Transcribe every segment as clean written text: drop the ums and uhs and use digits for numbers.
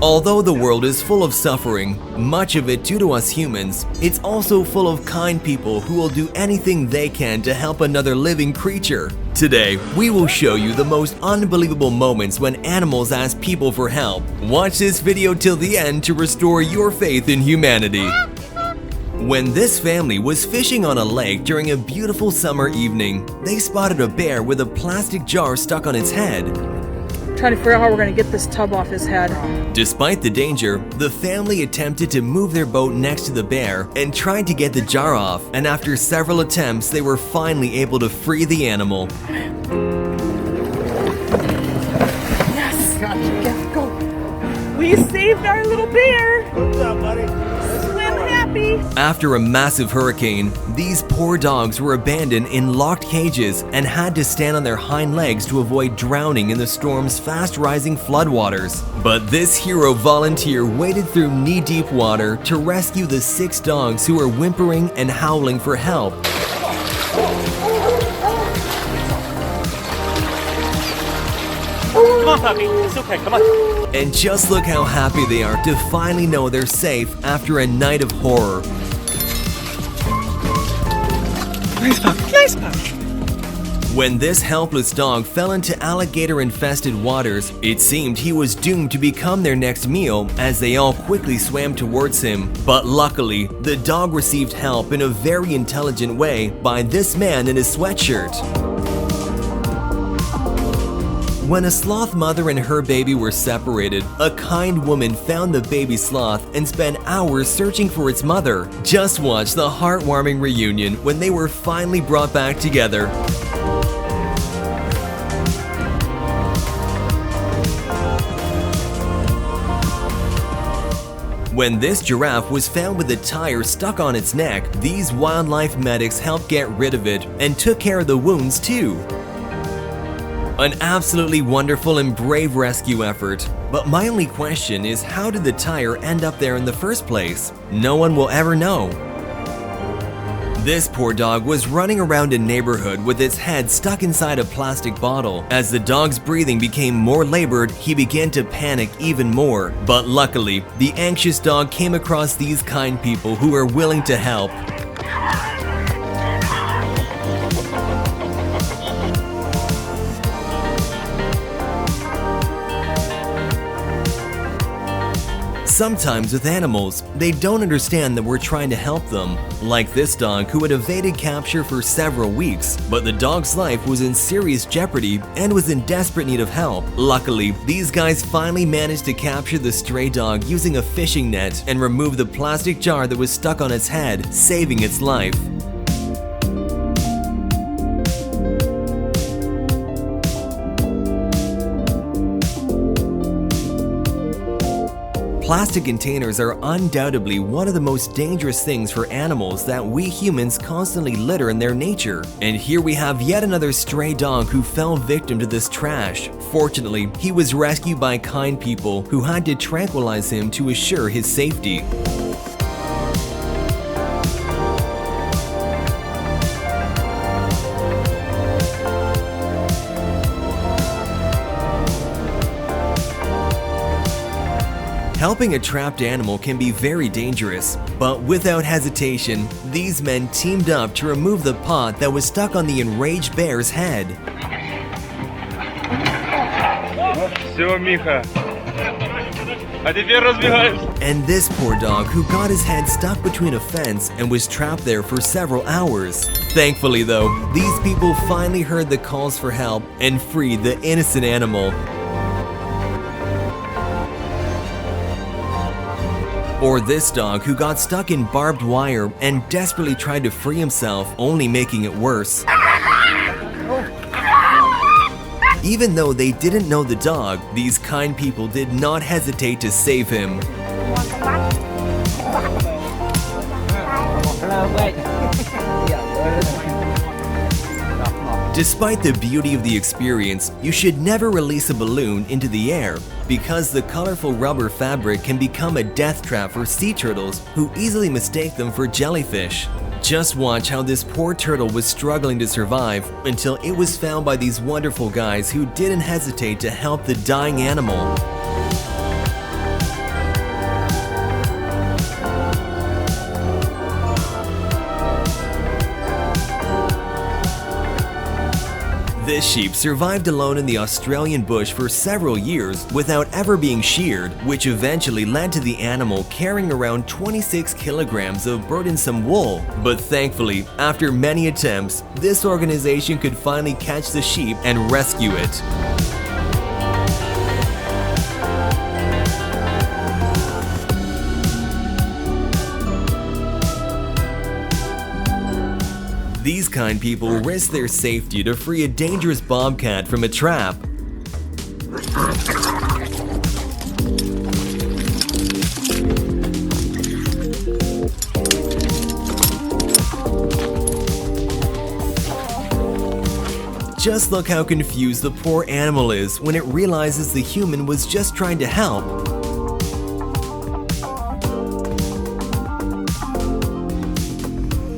Although the world is full of suffering, much of it due to us humans, it's also full of kind people who will do anything they can to help another living creature. Today, we will show you the most unbelievable moments when animals ask people for help. Watch this video till the end to restore your faith in humanity. When this family was fishing on a lake during a beautiful summer evening, they spotted a bear with a plastic jar stuck on its head. Trying to figure out how we're going to get this tub off his head. Despite the danger, the family attempted to move their boat next to the bear and tried to get the jar off, and after several attempts, they were finally able to free the animal. Yes! Gotcha. Go! We saved our little bear! What's up, buddy? Swim happy! After a massive hurricane, these poor dogs were abandoned in locked cages and had to stand on their hind legs to avoid drowning in the storm's fast-rising floodwaters. But this hero volunteer waded through knee-deep water to rescue the 6 dogs who were whimpering and howling for help. Come on, puppy. It's okay. Come on. And just look how happy they are to finally know they're safe after a night of horror. Nice puppy, nice puppy. When this helpless dog fell into alligator-infested waters, it seemed he was doomed to become their next meal as they all quickly swam towards him. But luckily, the dog received help in a very intelligent way by this man in his sweatshirt. When a sloth mother and her baby were separated, a kind woman found the baby sloth and spent hours searching for its mother. Just watch the heartwarming reunion when they were finally brought back together. When this giraffe was found with a tire stuck on its neck, these wildlife medics helped get rid of it and took care of the wounds too. An absolutely wonderful and brave rescue effort. But my only question is, how did the tire end up there in the first place? No one will ever know. This poor dog was running around a neighborhood with its head stuck inside a plastic bottle. As the dog's breathing became more labored, he began to panic even more. But luckily, the anxious dog came across these kind people who were willing to help. Sometimes with animals, they don't understand that we're trying to help them. Like this dog who had evaded capture for several weeks, but the dog's life was in serious jeopardy and was in desperate need of help. Luckily, these guys finally managed to capture the stray dog using a fishing net and remove the plastic jar that was stuck on its head, saving its life. Plastic containers are undoubtedly one of the most dangerous things for animals that we humans constantly litter in their nature. And here we have yet another stray dog who fell victim to this trash. Fortunately, he was rescued by kind people who had to tranquilize him to assure his safety. Helping a trapped animal can be very dangerous, but without hesitation, these men teamed up to remove the pot that was stuck on the enraged bear's head. Все, Миха. А теперь разбегаемся. And this poor dog who got his head stuck between a fence and was trapped there for several hours. Thankfully though, these people finally heard the calls for help and freed the innocent animal. Or this dog who got stuck in barbed wire and desperately tried to free himself, only making it worse. Even though they didn't know the dog, these kind people did not hesitate to save him. Despite the beauty of the experience, you should never release a balloon into the air because the colorful rubber fabric can become a death trap for sea turtles who easily mistake them for jellyfish. Just watch how this poor turtle was struggling to survive until it was found by these wonderful guys who didn't hesitate to help the dying animal. This sheep survived alone in the Australian bush for several years without ever being sheared, which eventually led to the animal carrying around 26 kilograms of burdensome wool. But thankfully, after many attempts, this organization could finally catch the sheep and rescue it. These kind people risk their safety to free a dangerous bobcat from a trap. Just look how confused the poor animal is when it realizes the human was just trying to help.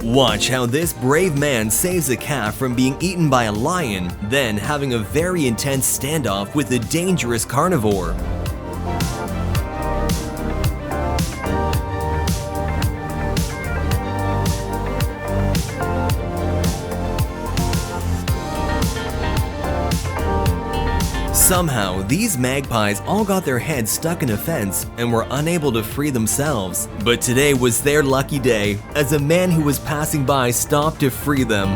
Watch how this brave man saves a calf from being eaten by a lion, then having a very intense standoff with a dangerous carnivore. Somehow, these magpies all got their heads stuck in a fence and were unable to free themselves. But today was their lucky day, as a man who was passing by stopped to free them.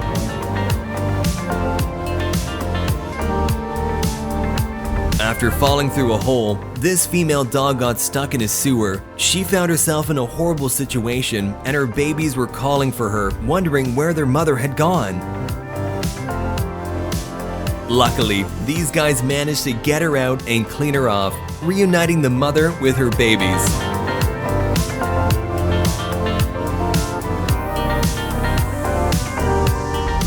After falling through a hole, this female dog got stuck in a sewer. She found herself in a horrible situation, and her babies were calling for her, wondering where their mother had gone. Luckily, these guys managed to get her out and clean her off, reuniting the mother with her babies.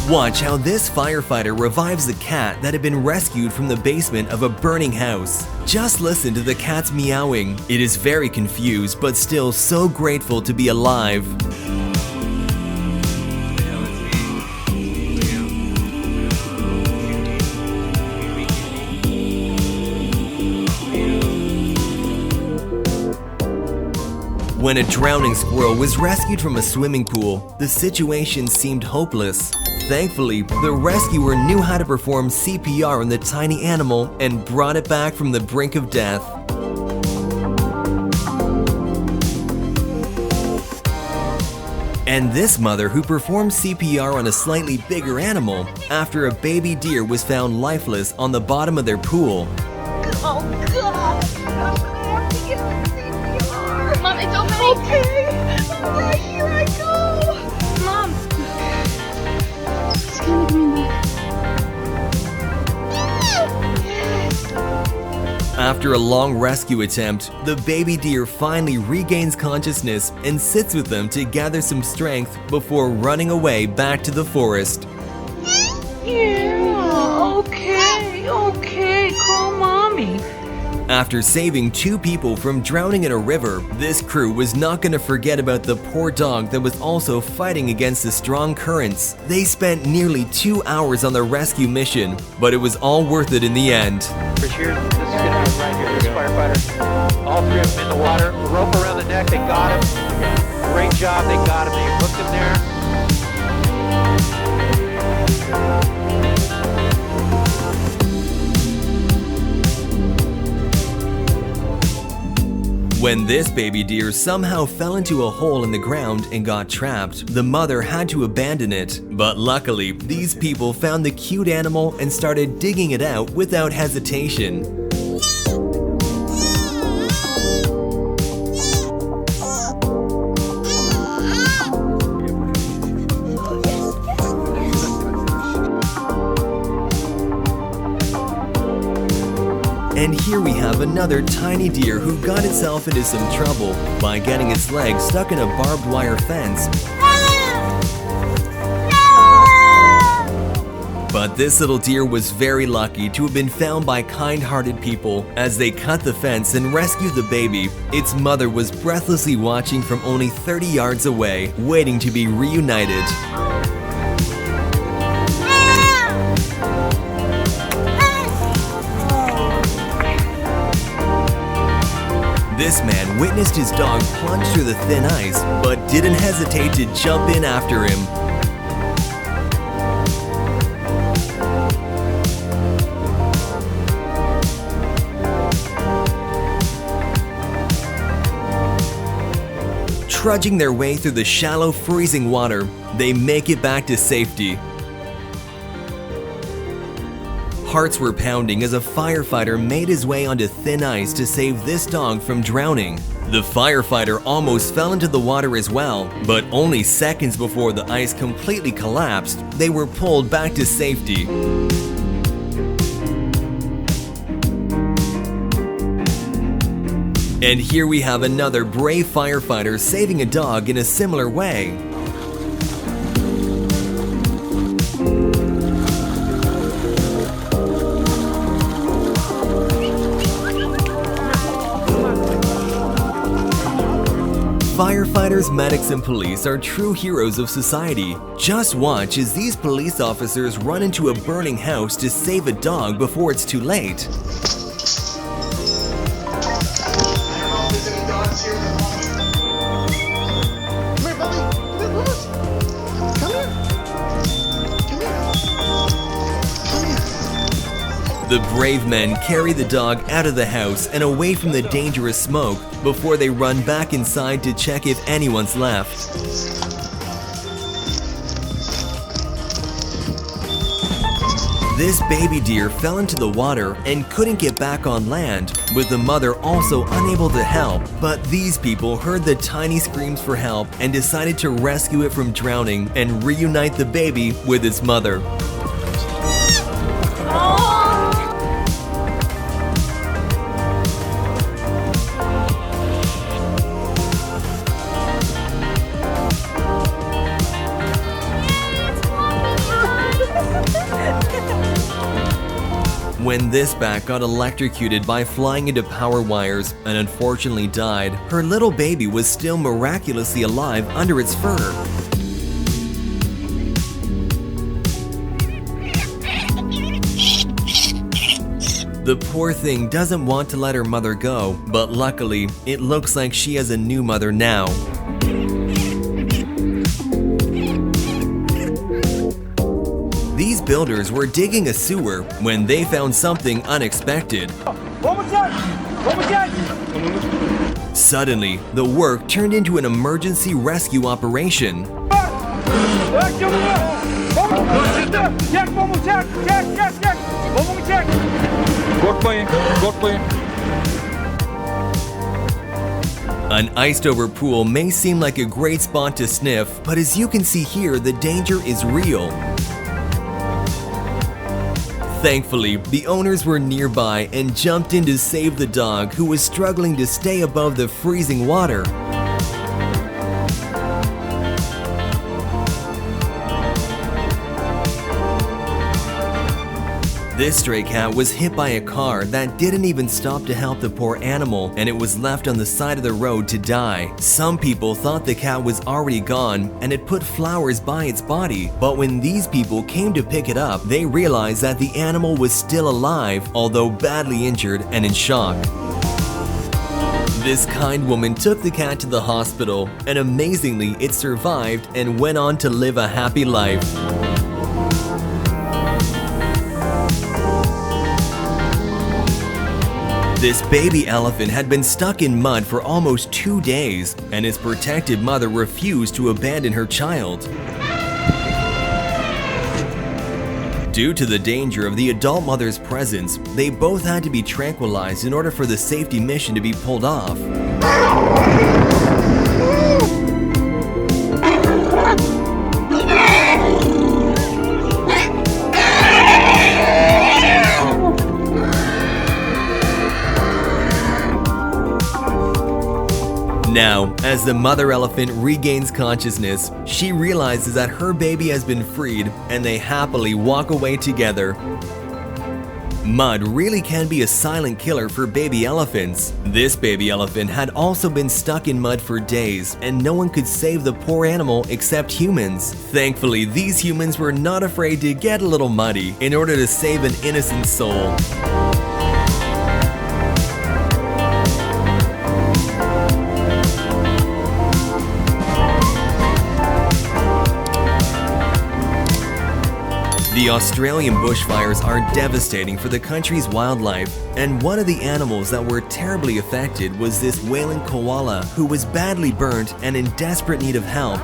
Watch how this firefighter revives the cat that had been rescued from the basement of a burning house. Just listen to the cat's meowing. It is very confused, but still so grateful to be alive. When a drowning squirrel was rescued from a swimming pool, the situation seemed hopeless. Thankfully, the rescuer knew how to perform CPR on the tiny animal and brought it back from the brink of death. And this mother who performed CPR on a slightly bigger animal after a baby deer was found lifeless on the bottom of their pool. Oh God! I'm gonna have to get the CPR. Mom, it's okay. All right, here I go. Mom. It's gonna be me. After a long rescue attempt, the baby deer finally regains consciousness and sits with them to gather some strength before running away back to the forest. Yeah, okay, call mommy. After saving 2 people from drowning in a river, this crew was not going to forget about the poor dog that was also fighting against the strong currents. They spent nearly 2 hours on the rescue mission, but it was all worth it in the end. Here, this is gonna be right here, this firefighter. All 3 of them in the water, rope around the neck, they got him. Great job, they got him, they hooked him there. When this baby deer somehow fell into a hole in the ground and got trapped, the mother had to abandon it. But luckily, these people found the cute animal and started digging it out without hesitation. And here we have another tiny deer who got itself into some trouble by getting its leg stuck in a barbed wire fence. But this little deer was very lucky to have been found by kind-hearted people. As they cut the fence and rescued the baby, its mother was breathlessly watching from only 30 yards away, waiting to be reunited. This man witnessed his dog plunge through the thin ice, but didn't hesitate to jump in after him. Trudging their way through the shallow, freezing water, they make it back to safety. Hearts were pounding as a firefighter made his way onto thin ice to save this dog from drowning. The firefighter almost fell into the water as well, but only seconds before the ice completely collapsed, they were pulled back to safety. And here we have another brave firefighter saving a dog in a similar way. Firefighters, medics, and police are true heroes of society. Just watch as these police officers run into a burning house to save a dog before it's too late. The brave men carry the dog out of the house and away from the dangerous smoke before they run back inside to check if anyone's left. This baby deer fell into the water and couldn't get back on land, with the mother also unable to help. But these people heard the tiny screams for help and decided to rescue it from drowning and reunite the baby with its mother. When this bat got electrocuted by flying into power wires and unfortunately died, her little baby was still miraculously alive under its fur. The poor thing doesn't want to let her mother go, but luckily, it looks like she has a new mother now. These builders were digging a sewer when they found something unexpected. Suddenly, the work turned into an emergency rescue operation. An iced-over pool may seem like a great spot to sniff, but as you can see here, the danger is real. Thankfully, the owners were nearby and jumped in to save the dog, who was struggling to stay above the freezing water. This stray cat was hit by a car that didn't even stop to help the poor animal, and it was left on the side of the road to die. Some people thought the cat was already gone and had put flowers by its body, but when these people came to pick it up, they realized that the animal was still alive, although badly injured and in shock. This kind woman took the cat to the hospital, and amazingly, it survived and went on to live a happy life. This baby elephant had been stuck in mud for almost 2 days, and its protective mother refused to abandon her child. Due to the danger of the adult mother's presence, they both had to be tranquilized in order for the safety mission to be pulled off. Now, as the mother elephant regains consciousness, she realizes that her baby has been freed, and they happily walk away together. Mud really can be a silent killer for baby elephants. This baby elephant had also been stuck in mud for days, and no one could save the poor animal except humans. Thankfully, these humans were not afraid to get a little muddy in order to save an innocent soul. The The Australian bushfires are devastating for the country's wildlife, and one of the animals that were terribly affected was this wailing koala who was badly burnt and in desperate need of help.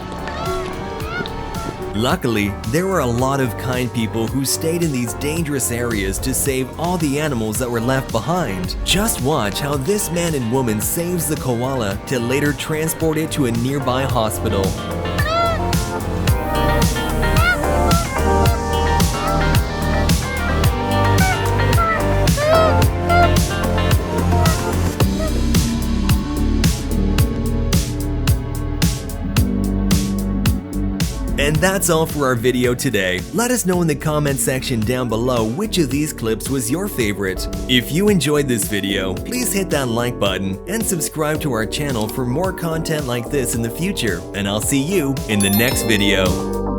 Luckily, there were a lot of kind people who stayed in these dangerous areas to save all the animals that were left behind. Just watch how this man and woman saves the koala to later transport it to a nearby hospital. And that's all for our video today. Let us know in the comment section down below which of these clips was your favorite. If you enjoyed this video, please hit that like button and subscribe to our channel for more content like this in the future. And I'll see you in the next video.